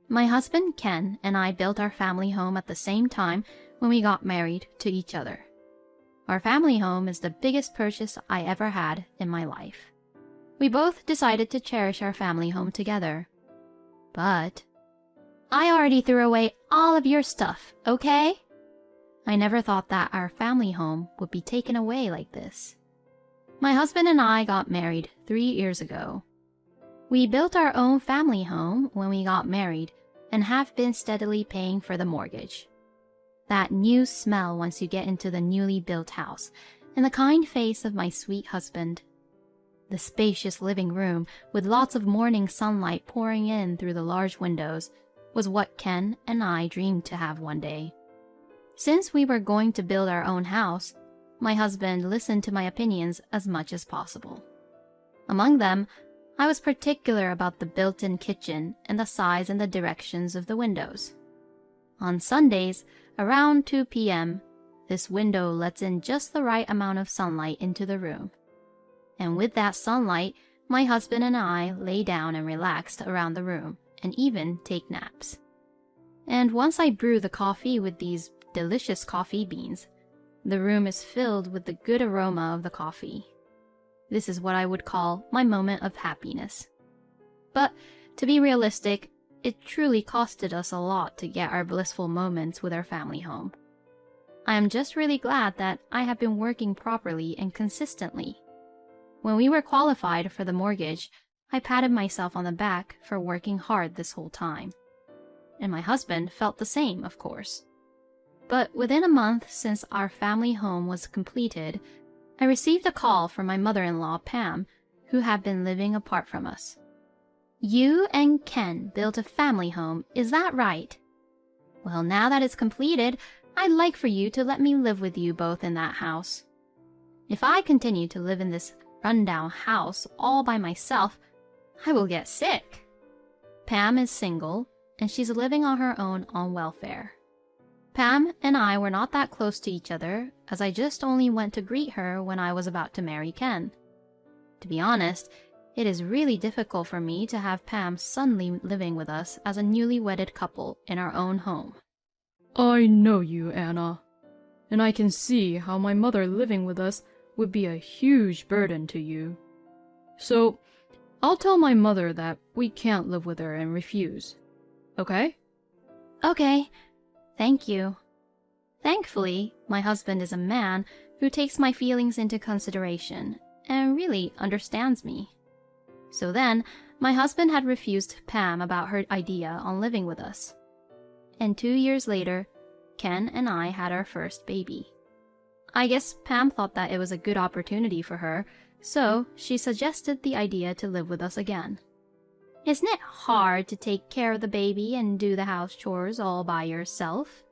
My husband Ken and I built our family home at the same time when we got married to each other. Our family home is the biggest purchase I ever had in my life. We both decided to cherish our family home together. But I already threw away all of your stuff, okay? I never thought that our family home would be taken away like this. My husband and I got married 3 years ago. We built our own family home when we got married and have been steadily paying for the mortgage. That new smell once you get into the newly built house, and the kind face of my sweet husband. The spacious living room with lots of morning sunlight pouring in through the large windows was what Ken and I dreamed to have one day. Since we were going to build our own house, my husband listened to my opinions as much as possible. Among them, I was particular about the built-in kitchen and the size and the directions of the windows. On Sundays, around 2 p.m., this window lets in just the right amount of sunlight into the room. And with that sunlight, my husband and I lay down and relaxed around the room and even take naps. And once I brew the coffee with these delicious coffee beans, the room is filled with the good aroma of the coffee. This is what I would call my moment of happiness. But to be realistic, it truly costed us a lot to get our blissful moments with our family home. I am just really glad that I have been working properly and consistently. When we were qualified for the mortgage, I patted myself on the back for working hard this whole time. And my husband felt the same, of course. But within a month since our family home was completed, I received a call from my mother-in-law, Pam, who had been living apart from us. "You and Ken built a family home, is that right? Well, now that it's completed, I'd like for you to let me live with you both in that house. If I continue to live in this rundown house all by myself, I will get sick." Pam is single, and she's living on her own on welfare. Pam and I were not that close to each other, as I just only went to greet her when I was about to marry Ken. To be honest, it is really difficult for me to have Pam suddenly living with us as a newly wedded couple in our own home. I know you, Anna, and I can see how my mother living with us would be a huge burden to you. So, I'll tell my mother that we can't live with her and refuse. Okay? Okay, thank you. Thankfully, my husband is a man who takes my feelings into consideration and really understands me. So then, my husband had refused Pam about her idea on living with us. And 2 years later, Ken and I had our first baby. I guess Pam thought that it was a good opportunity for her, so she suggested the idea to live with us again. Isn't it hard to take care of the baby and do the house chores all by yourself?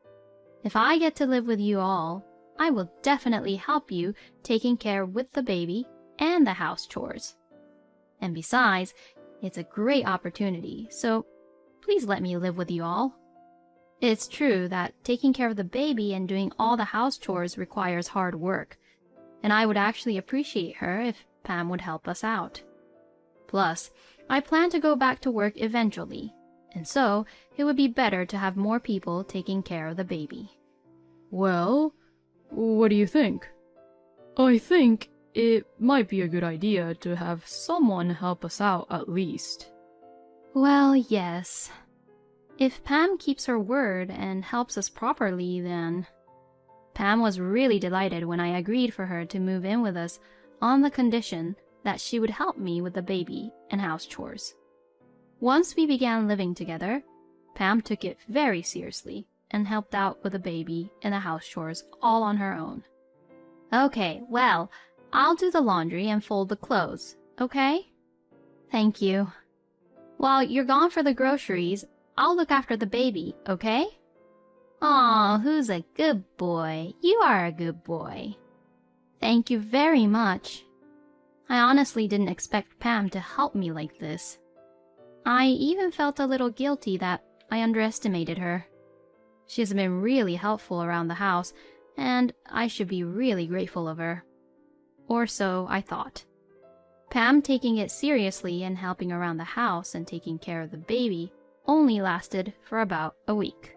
If I get to live with you all, I will definitely help you taking care with the baby and the house chores. And besides, it's a great opportunity, so please let me live with you all. It's true that taking care of the baby and doing all the house chores requires hard work, and I would actually appreciate her if Pam would help us out. Plus, I plan to go back to work eventually, and so it would be better to have more people taking care of the baby. Well, what do you think? I think it might be a good idea to have someone help us out at least. Well, yes. If Pam keeps her word and helps us properly, then... Pam was really delighted when I agreed for her to move in with us on the condition that she would help me with the baby and house chores. Once we began living together, Pam took it very seriously and helped out with the baby and the house chores all on her own. Okay, well, I'll do the laundry and fold the clothes, okay? Thank you. While you're gone for the groceries, I'll look after the baby, okay? Aw, who's a good boy? You are a good boy. Thank you very much. I honestly didn't expect Pam to help me like this. I even felt a little guilty that I underestimated her. She has been really helpful around the house, and I should be really grateful of her. Or so I thought. Pam taking it seriously and helping around the house and taking care of the baby only lasted for about a week.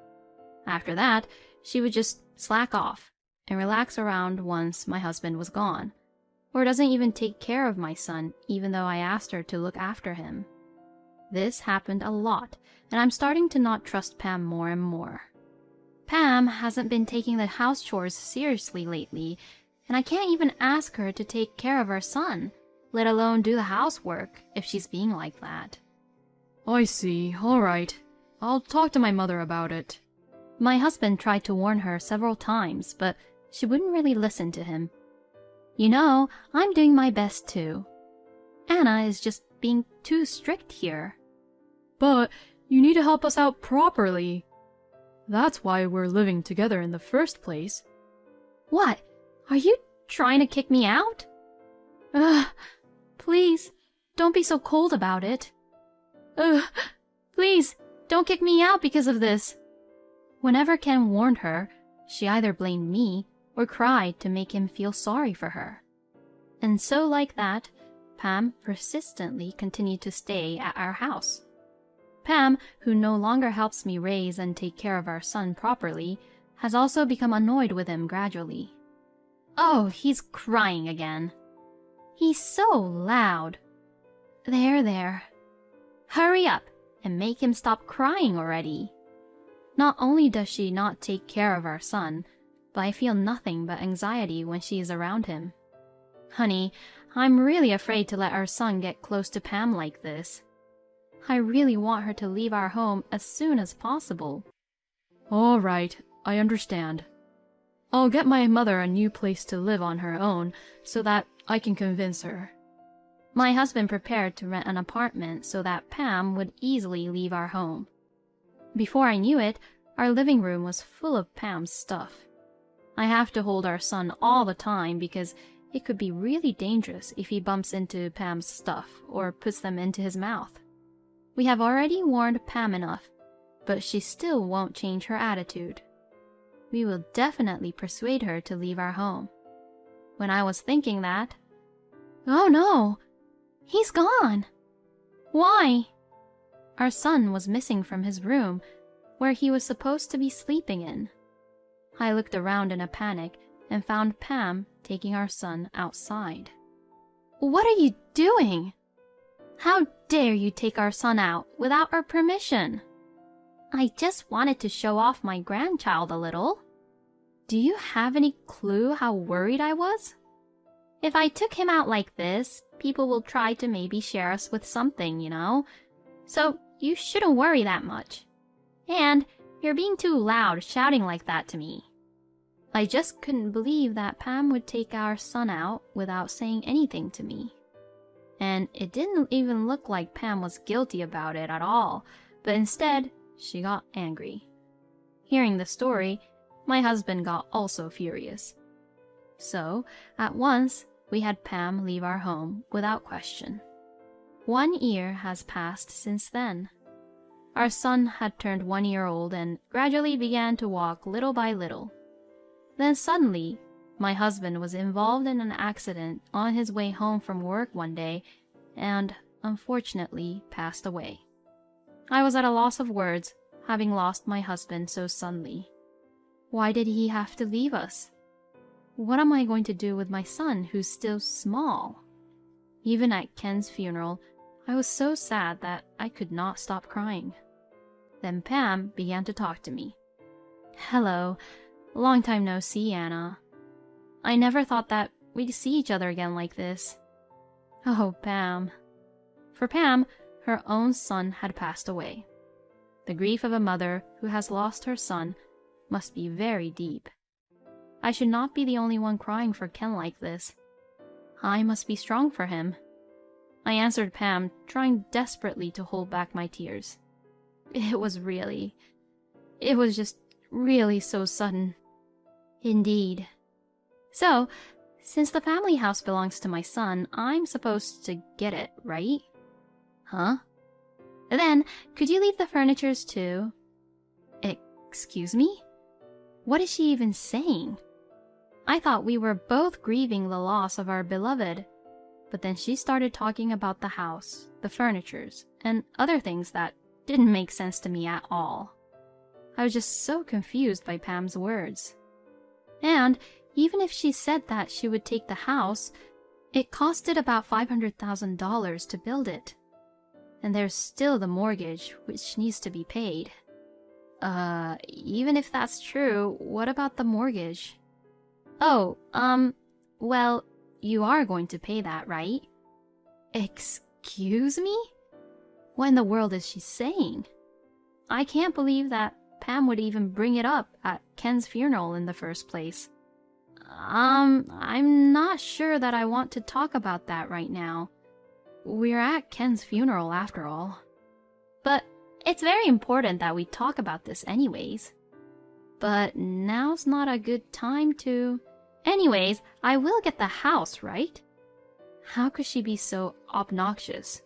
After that, she would just slack off and relax around once my husband was gone, or doesn't even take care of my son even though I asked her to look after him. This happened a lot, and I'm starting to not trust Pam more and more. Pam hasn't been taking the house chores seriously lately, and I can't even ask her to take care of our son, let alone do the housework, if she's being like that. I see. All right. I'll talk to my mother about it. My husband tried to warn her several times, but she wouldn't really listen to him. You know, I'm doing my best too. Anna is just being too strict here. But you need to help us out properly. That's why we're living together in the first place. What? Are you trying to kick me out? Ugh, please, don't be so cold about it. Ugh, please, don't kick me out because of this. Whenever Ken warned her, she either blamed me or cried to make him feel sorry for her. And so like that, Pam persistently continued to stay at our house. Pam, who no longer helps me raise and take care of our son properly, has also become annoyed with him gradually. Oh, he's crying again. He's so loud. There. Hurry up and make him stop crying already. Not only does she not take care of our son, but I feel nothing but anxiety when she is around him. Honey, I'm really afraid to let our son get close to Pam like this. I really want her to leave our home as soon as possible. All right, I understand. I'll get my mother a new place to live on her own so that I can convince her. My husband prepared to rent an apartment so that Pam would easily leave our home. Before I knew it, our living room was full of Pam's stuff. I have to hold our son all the time because it could be really dangerous if he bumps into Pam's stuff or puts them into his mouth. We have already warned Pam enough, but she still won't change her attitude. We will definitely persuade her to leave our home. When I was thinking that, oh no, he's gone. Why? Our son was missing from his room, where he was supposed to be sleeping in. I looked around in a panic and found Pam taking our son outside. What are you doing? How dare you take our son out without our permission? I just wanted to show off my grandchild a little. Do you have any clue how worried I was? If I took him out like this, people will try to maybe share us with something, you know? So you shouldn't worry that much. And you're being too loud shouting like that to me. I just couldn't believe that Pam would take our son out without saying anything to me. And it didn't even look like Pam was guilty about it at all, but instead, she got angry. Hearing the story, my husband got also furious. So, at once, we had Pam leave our home without question. 1 year has passed since then. Our son had turned 1 year old and gradually began to walk little by little. Then suddenly, my husband was involved in an accident on his way home from work one day and, unfortunately, passed away. I was at a loss of words, having lost my husband so suddenly. Why did he have to leave us? What am I going to do with my son who's still small? Even at Ken's funeral, I was so sad that I could not stop crying. Then Pam began to talk to me. Hello, long time no see, Anna. I never thought that we'd see each other again like this. Oh, Pam. For Pam, her own son had passed away. The grief of a mother who has lost her son must be very deep. I should not be the only one crying for Ken like this. I must be strong for him. I answered Pam, trying desperately to hold back my tears. It was just really so sudden. Indeed. So, since the family house belongs to my son, I'm supposed to get it, right? Huh? Then, could you leave the furnitures too? Excuse me? What is she even saying? I thought we were both grieving the loss of our beloved, but then she started talking about the house, the furnitures, and other things that didn't make sense to me at all. I was just so confused by Pam's words. And even if she said that she would take the house, it costed about $500,000 to build it. And there's still the mortgage, which needs to be paid. Even if that's true, what about the mortgage? Oh, well, you are going to pay that, right? Excuse me? What in the world is she saying? I can't believe that Pam would even bring it up at Ken's funeral in the first place. I'm not sure that I want to talk about that right now. We're at Ken's funeral after all. But it's very important that we talk about this anyways. But now's not a good time to... Anyways, I will get the house, right? How could she be so obnoxious?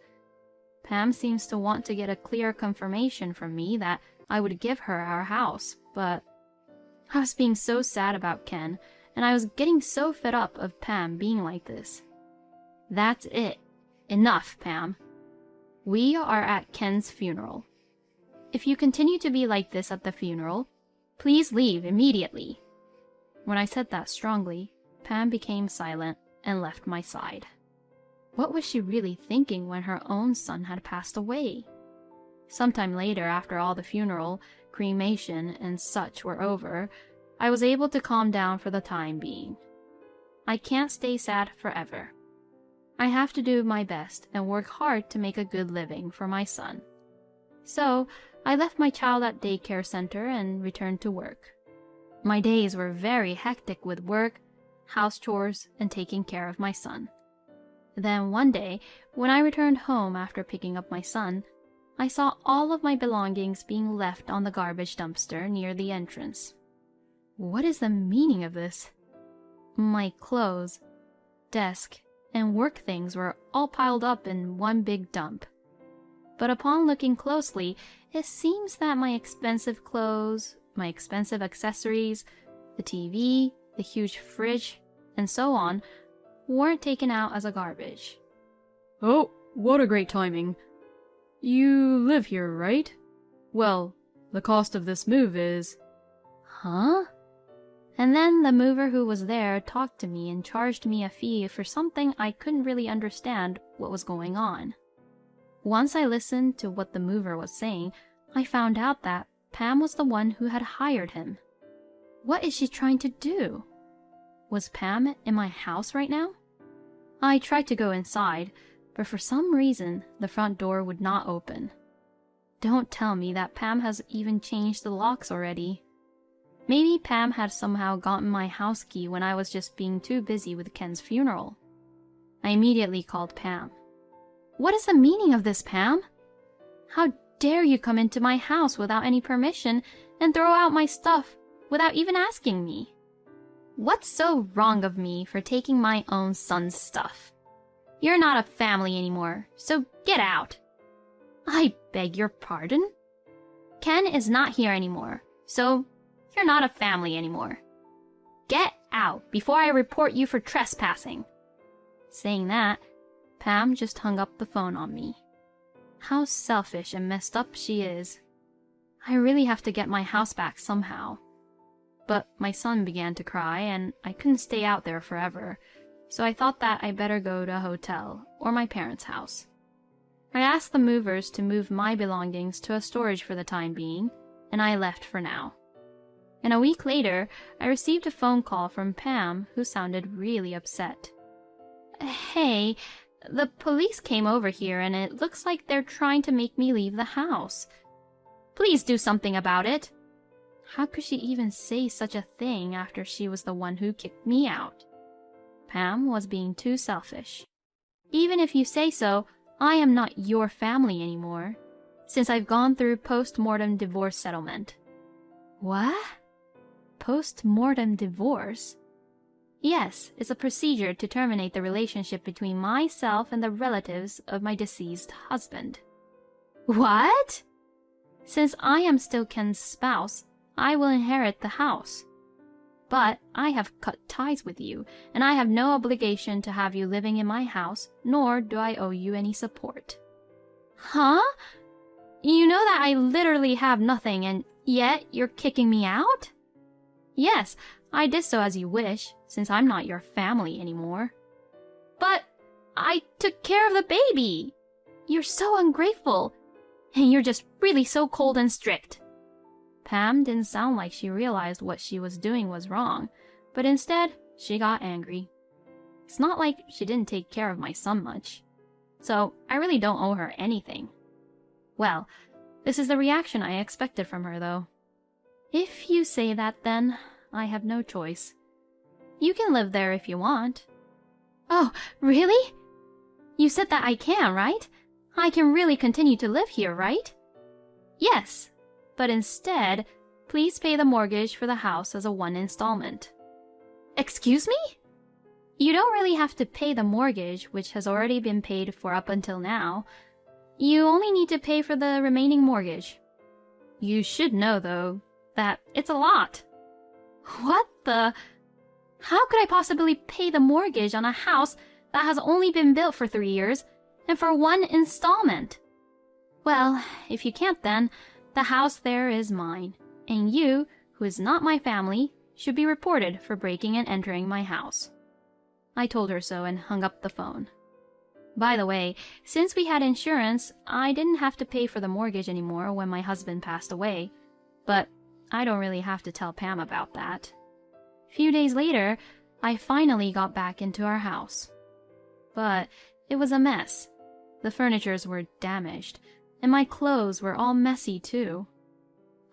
Pam seems to want to get a clear confirmation from me that I would give her our house, but I was being so sad about Ken, and I was getting so fed up of Pam being like this. That's it. Enough, Pam. We are at Ken's funeral. If you continue to be like this at the funeral, please leave immediately. When I said that strongly, Pam became silent and left my side. What was she really thinking when her own son had passed away? Sometime later, after all the funeral, cremation, and such were over, I was able to calm down for the time being. I can't stay sad forever. I have to do my best and work hard to make a good living for my son. So, I left my child at daycare center and returned to work. My days were very hectic with work, house chores, and taking care of my son. Then one day, when I returned home after picking up my son, I saw all of my belongings being left on the garbage dumpster near the entrance. What is the meaning of this? My clothes, desk, and work things were all piled up in one big dump. But upon looking closely, it seems that my expensive clothes, my expensive accessories, the TV, the huge fridge, and so on, weren't taken out as a garbage. Oh, what a great timing. You live here, right? Well, the cost of this move is... Huh? And then the mover who was there talked to me and charged me a fee for something I couldn't really understand what was going on. Once I listened to what the mover was saying, I found out that Pam was the one who had hired him. What is she trying to do? Was Pam in my house right now? I tried to go inside, but for some reason, the front door would not open. Don't tell me that Pam has even changed the locks already. Maybe Pam had somehow gotten my house key when I was just being too busy with Ken's funeral. I immediately called Pam. What is the meaning of this, Pam? How dare you come into my house without any permission and throw out my stuff without even asking me? What's so wrong of me for taking my own son's stuff? You're not a family anymore, so get out. I beg your pardon? Ken is not here anymore, so you're not a family anymore. Get out before I report you for trespassing. Saying that, Pam just hung up the phone on me. How selfish and messed up she is. I really have to get my house back somehow. But my son began to cry, and I couldn't stay out there forever, so I thought that I better go to a hotel or my parents' house. I asked the movers to move my belongings to a storage for the time being, and I left for now. And a week later, I received a phone call from Pam, who sounded really upset. Hey, the police came over here, and it looks like they're trying to make me leave the house. Please do something about it. How could she even say such a thing after she was the one who kicked me out? Pam was being too selfish. Even if you say so, I am not your family anymore, since I've gone through post-mortem divorce settlement. What? Post-mortem divorce? Yes, it's a procedure to terminate the relationship between myself and the relatives of my deceased husband. What? Since I am still Ken's spouse, I will inherit the house. But I have cut ties with you, and I have no obligation to have you living in my house, nor do I owe you any support. Huh? You know that I literally have nothing, and yet you're kicking me out? Yes, I did so as you wish, since I'm not your family anymore. But I took care of the baby. You're so ungrateful, and you're just really so cold and strict. Pam didn't sound like she realized what she was doing was wrong, but instead, she got angry. It's not like she didn't take care of my son much, so I really don't owe her anything. Well, this is the reaction I expected from her, though. If you say that, then I have no choice. You can live there if you want. Oh, really? You said that I can, right? I can really continue to live here, right? Yes, but instead, please pay the mortgage for the house as a one installment. Excuse me? You don't really have to pay the mortgage, which has already been paid for up until now. You only need to pay for the remaining mortgage. You should know, though, that it's a lot. What the? How could I possibly pay the mortgage on a house that has only been built for 3 years and for one installment? Well, if you can't then, the house there is mine, and you, who is not my family, should be reported for breaking and entering my house. I told her so and hung up the phone. By the way, since we had insurance, I didn't have to pay for the mortgage anymore when my husband passed away, but I don't really have to tell Pam about that. A few days later, I finally got back into our house. But it was a mess. The furnitures were damaged, and my clothes were all messy too.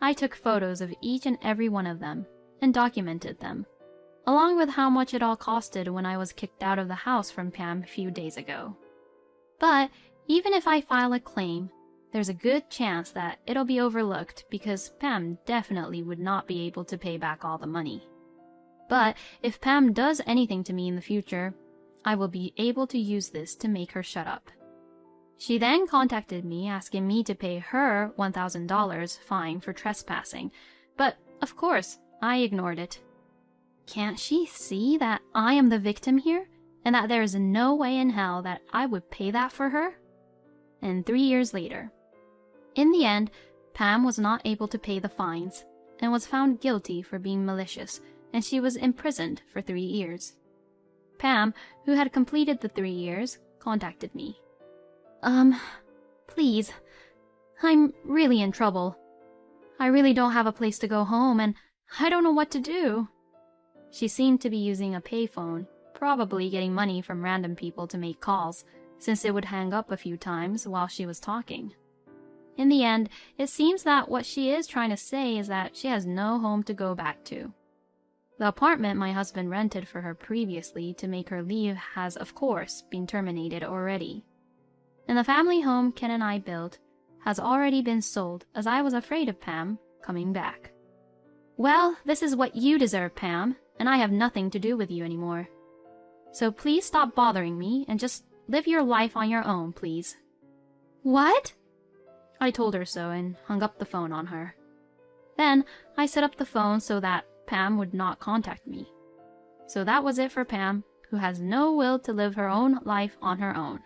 I took photos of each and every one of them and documented them, along with how much it all costed when I was kicked out of the house from Pam a few days ago. But even if I file a claim, there's a good chance that it'll be overlooked because Pam definitely would not be able to pay back all the money. But if Pam does anything to me in the future, I will be able to use this to make her shut up. She then contacted me asking me to pay her $1,000 fine for trespassing, but of course, I ignored it. Can't she see that I am the victim here, and that there is no way in hell that I would pay that for her? And 3 years later. In the end, Pam was not able to pay the fines, and was found guilty for being malicious, and she was imprisoned for 3 years. Pam, who had completed the 3 years, contacted me. Please, I'm really in trouble. I really don't have a place to go home, and I don't know what to do. She seemed to be using a payphone, probably getting money from random people to make calls, since it would hang up a few times while she was talking. In the end, it seems that what she is trying to say is that she has no home to go back to. The apartment my husband rented for her previously to make her leave has, of course, been terminated already. And the family home Ken and I built has already been sold, as I was afraid of Pam coming back. Well, this is what you deserve, Pam, and I have nothing to do with you anymore. So please stop bothering me and just live your life on your own, please. What? I told her so and hung up the phone on her. Then I set up the phone so that Pam would not contact me. So that was it for Pam, who has no will to live her own life on her own.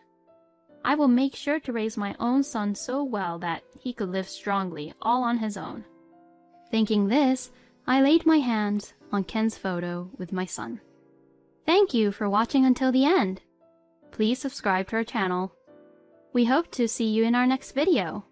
I will make sure to raise my own son so well that he could live strongly all on his own. Thinking this, I laid my hands on Ken's photo with my son. Thank you for watching until the end. Please subscribe to our channel. We hope to see you in our next video.